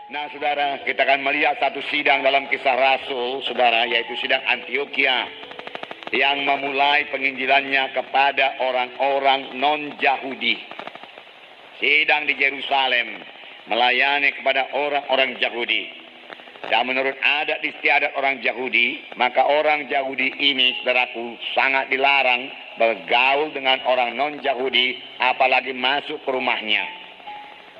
Nah, saudara, kita akan melihat satu sidang dalam Kisah Rasul, saudara, yaitu sidang Antioquia yang memulai penginjilannya kepada orang-orang non-Yahudi. Sidang di Yerusalem melayani kepada orang-orang Yahudi. Dan menurut adat istiadat orang Yahudi, maka orang Yahudi ini, saudaraku, sangat dilarang bergaul dengan orang non-Yahudi, apalagi masuk ke rumahnya.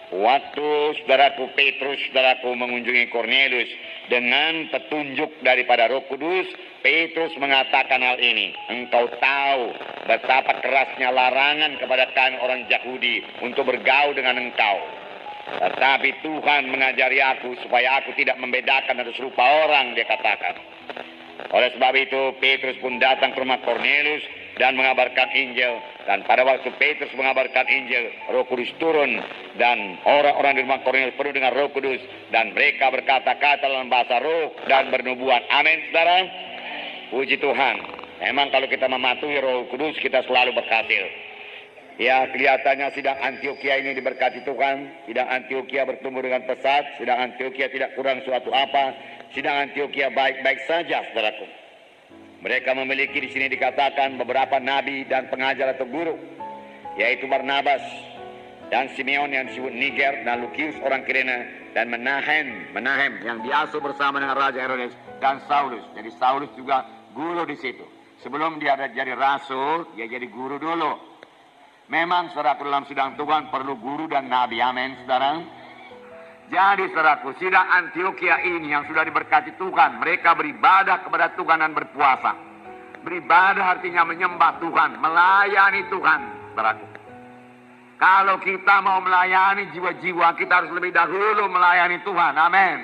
Waktu saudaraku Petrus, saudaraku, mengunjungi Kornelius dengan petunjuk daripada Roh Kudus, Petrus mengatakan hal ini. Engkau tahu betapa kerasnya larangan kepada kami orang Yahudi untuk bergaul dengan engkau. Tetapi Tuhan mengajari aku supaya aku tidak membedakan atau serupa orang, dia katakan. Oleh sebab itu Petrus pun datang ke rumah Kornelius dan mengabarkan Injil. Dan pada waktu Petrus mengabarkan Injil, Roh Kudus turun dan orang-orang di rumah Kornelius penuh dengan Roh Kudus dan mereka berkata-kata dalam bahasa roh dan bernubuat. Amin, saudara. Puji Tuhan. Memang kalau kita mematuhi Roh Kudus kita selalu berhasil. Ya, kelihatannya sidang Antioquia ini diberkati Tuhan. Sidang Antioquia bertumbuh dengan pesat. Sidang Antioquia tidak kurang suatu apa. Sidang Antioquia baik-baik saja, saudaraku. Mereka memiliki di sini dikatakan beberapa nabi dan pengajar atau guru, yaitu Barnabas dan Simeon yang disebut Niger dan Lukius orang Kirene dan Menahem yang diasuh bersama dengan Raja Herodes dan Saulus. Jadi Saulus juga guru di situ. Sebelum dia jadi rasul, dia jadi guru dulu. Memang saudara dalam sidang Tuhan perlu guru dan nabi. Amin, saudara. Jadi saudaraku, sidang Antioquia ini yang sudah diberkati Tuhan, mereka beribadah kepada Tuhan dan berpuasa. Beribadah artinya menyembah Tuhan, melayani Tuhan, saudaraku. Kalau kita mau melayani jiwa-jiwa, kita harus lebih dahulu melayani Tuhan. Amin.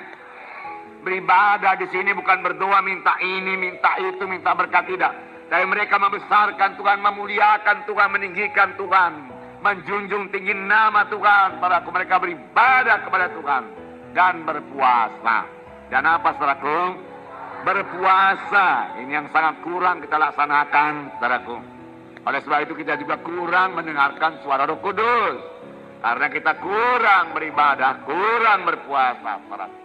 Beribadah di sini bukan berdoa minta ini, minta itu, minta berkat, tidak. Tapi mereka membesarkan Tuhan, memuliakan Tuhan, meninggikan Tuhan, menjunjung tinggi nama Tuhan. Saudaraku, mereka beribadah kepada Tuhan dan berpuasa. Dan apa, saudaraku? Berpuasa. Ini yang sangat kurang kita laksanakan, saudaraku. Oleh sebab itu kita juga kurang mendengarkan suara Roh Kudus. Karena kita kurang beribadah, kurang berpuasa, saudaraku.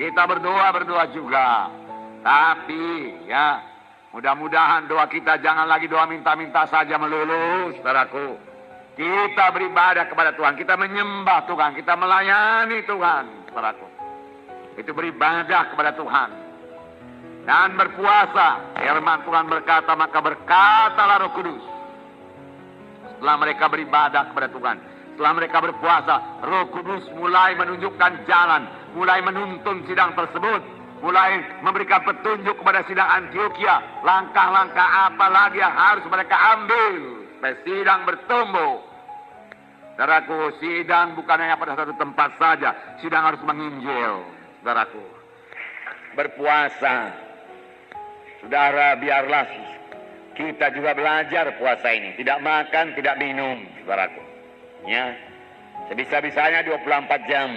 Kita berdoa juga. Tapi ya, mudah-mudahan doa kita jangan lagi doa minta-minta saja melulu, saudaraku. Kita beribadah kepada Tuhan, kita menyembah Tuhan, kita melayani Tuhan, saudaraku. Itu beribadah kepada Tuhan. Dan berpuasa, firman Tuhan berkata, maka berkatalah Roh Kudus. Setelah mereka beribadah kepada Tuhan, setelah mereka berpuasa, Roh Kudus mulai menunjukkan jalan, mulai menuntun sidang tersebut, mulai memberikan petunjuk kepada sidang Antioquia, langkah-langkah apa lagi yang harus mereka ambil supaya sidang bertumbuh. Saudaraku, sidang bukan hanya pada satu tempat saja, sidang harus menginjil, saudaraku. Berpuasa, saudara, biarlah kita juga belajar puasa ini, tidak makan, tidak minum, saudaraku. Ya, sebisa-bisanya 24 jam.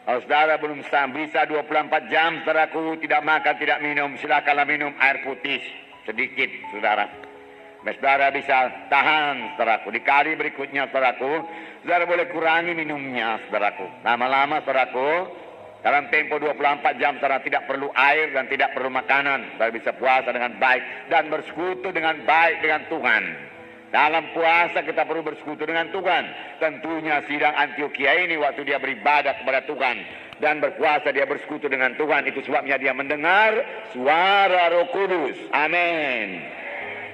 Kalau saudara belum bisa 24 jam, saudaraku, tidak makan, tidak minum, silakanlah minum air putih sedikit, saudara. Saudara bisa tahan, saudaraku. Di kali berikutnya, saudaraku, saudara boleh kurangi minumnya, saudaraku. Lama-lama, saudaraku, dalam tempo 24 jam, saudara tidak perlu air dan tidak perlu makanan. Saudara bisa puasa dengan baik dan bersekutu dengan baik dengan Tuhan. Dalam puasa kita perlu bersekutu dengan Tuhan. Tentunya sidang Antioquia ini waktu dia beribadah kepada Tuhan dan berpuasa dia bersekutu dengan Tuhan. Itu sebabnya dia mendengar suara Roh Kudus. Amin.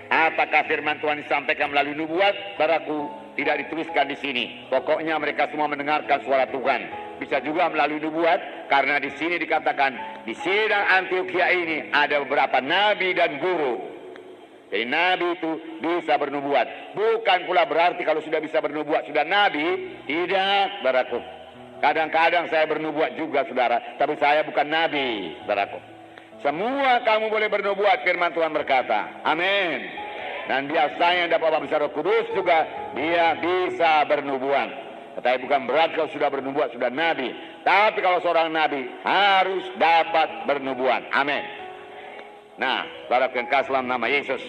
Apakah firman Tuhan disampaikan melalui nubuat? Saudaraku, tidak dituliskan di sini. Pokoknya mereka semua mendengarkan suara Tuhan. Bisa juga melalui nubuat, karena di sini dikatakan di sidang Antioquia ini ada beberapa nabi dan guru. Jadi nabi itu bisa bernubuat. Bukan pula berarti kalau sudah bisa bernubuat sudah nabi. Tidak, saudaraku. Kadang-kadang saya bernubuat juga, saudara. Tapi saya bukan nabi, saudaraku. Semua kamu boleh bernubuat, firman Tuhan berkata. Amin. Dan biasanya dapat Bapak besar Roh Kudus juga dia bisa bernubuat. Tetapi bukan berarti kalau sudah bernubuat sudah nabi. Tapi kalau seorang nabi harus dapat bernubuat. Amin. Nah, saudara yang kasih dalam nama Yesus,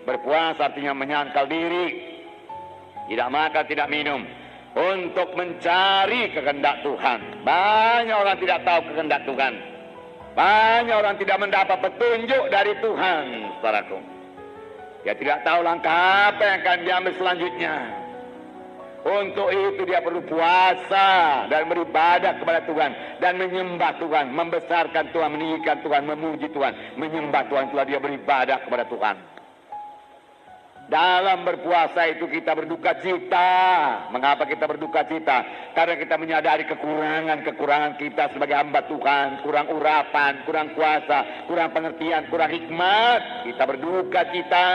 berpuasa artinya menyangkal diri, tidak makan, tidak minum. untuk mencari kehendak Tuhan. Banyak orang tidak tahu kehendak Tuhan. Banyak orang tidak mendapat petunjuk dari Tuhan, saudaraku. Dia tidak tahu langkah apa yang akan diambil selanjutnya. Untuk itu dia perlu puasa dan beribadah kepada Tuhan dan menyembah Tuhan, membesarkan Tuhan, meninggikan Tuhan, memuji Tuhan, menyembah Tuhan. Setelah dia beribadah kepada Tuhan. Dalam berpuasa itu kita berduka cita. Mengapa kita berduka cita? Karena kita menyadari kekurangan kita sebagai hamba Tuhan. Kurang urapan, kurang kuasa, kurang pengertian, kurang hikmat. Kita berduka cita.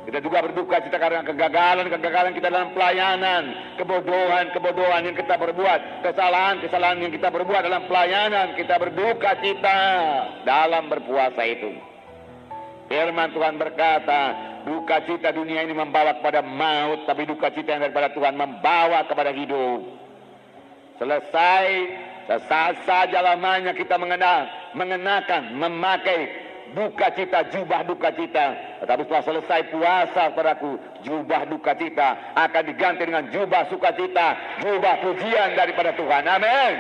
Kita juga berduka cita karena kegagalan kita dalam pelayanan. Kebodohan yang kita perbuat. Kesalahan yang kita perbuat dalam pelayanan. Kita berduka cita dalam berpuasa itu. Firman Tuhan berkata, duka cita dunia ini membawa kepada maut, tapi duka cita yang daripada Tuhan membawa kepada hidup. Selesai, sesaat saja lamanya kita mengenakan, memakai duka cita, jubah duka cita. Tetapi setelah selesai puasa, saudaraku, jubah duka cita akan diganti dengan jubah sukacita, jubah pujian daripada Tuhan. Amin.